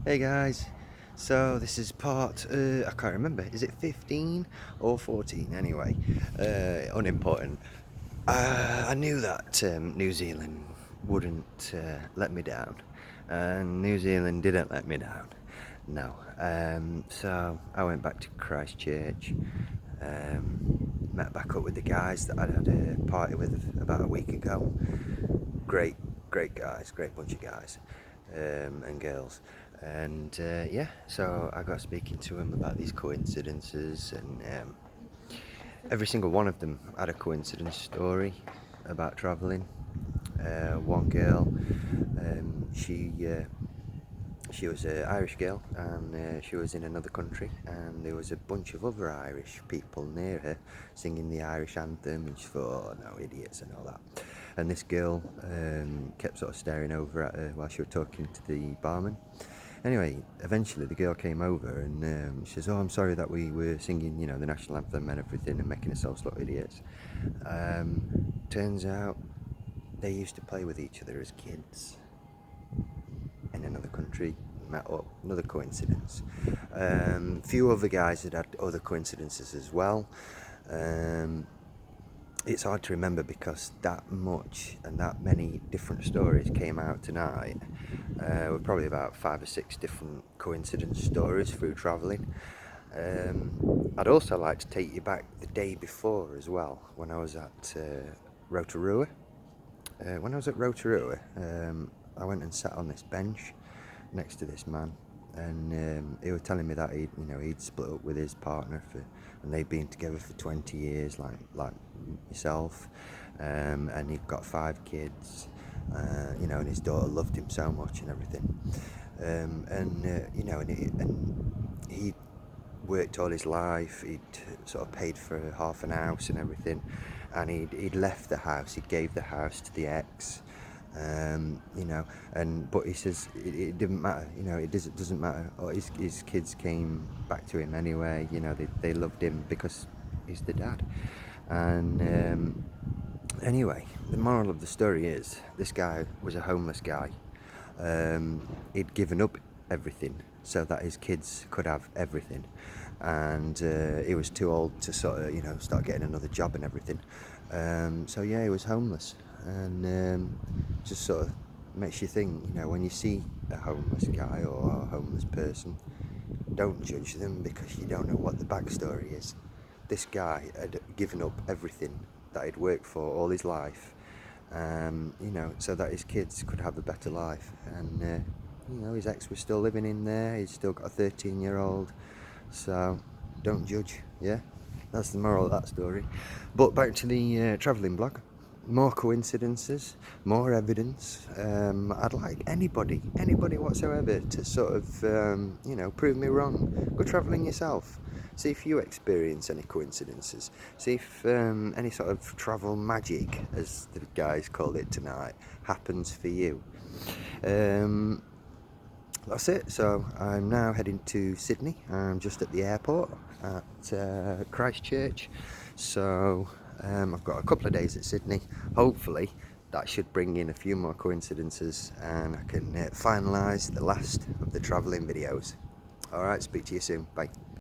Hey guys, so this is part, I can't remember, is it 15 or 14 anyway, unimportant. I knew that New Zealand wouldn't let me down, and New Zealand didn't let me down, no. So I went back to Christchurch, met back up with the guys that I'd had a party with about a week ago. Great guys, great bunch of guys and girls. And yeah, so I got speaking to them about these coincidences, and every single one of them had a coincidence story about travelling. One girl, she was an Irish girl, and she was in another country, and there was a bunch of other Irish people near her singing the Irish anthem, and she thought, oh no, idiots and all that. And this girl kept sort of staring over at her while she was talking to the barman. Anyway, eventually the girl came over, and she says, oh, I'm sorry that we were singing, the national anthem and everything and making ourselves look idiots. Turns out they used to play with each other as kids in another country, met up, another coincidence. Few other guys had other coincidences as well. It's hard to remember because that much and that many different stories came out tonight. With probably about 5 or 6 different coincidence stories through travelling. I'd also like to take you back the day before as well, when I was at Rotorua. When I was at Rotorua, I went and sat on this bench next to this man, and he was telling me that he'd split up with his partner and they'd been together for 20 years, like myself, and he'd got 5 kids, and his daughter loved him so much and everything, and he worked all his life. He'd sort of paid for half an house and everything, and he'd left the house. He gave the house to the ex, but he says it didn't matter. It doesn't matter. Or his kids came back to him anyway. They loved him because he's the dad. And anyway, the moral of the story is this guy was a homeless guy. He'd given up everything so that his kids could have everything, and he was too old to sort of start getting another job and everything. So yeah, he was homeless, and just sort of makes you think, when you see a homeless guy or a homeless person, don't judge them because you don't know what the backstory is. This guy had given up everything that he'd worked for all his life, so that his kids could have a better life. And his ex was still living in there. He's still got a 13-year-old. So don't judge. Yeah, that's the moral of that story. But back to the travelling blog. More coincidences, more evidence. I'd like anybody whatsoever to sort of, prove me wrong. Go travelling yourself. See if you experience any coincidences. See if any sort of travel magic, as the guys called it tonight, happens for you. That's it. So I'm now heading to Sydney. I'm just at the airport at Christchurch. So I've got a couple of days at Sydney. Hopefully that should bring in a few more coincidences, and I can finalise the last of the travelling videos. Alright, speak to you soon. Bye.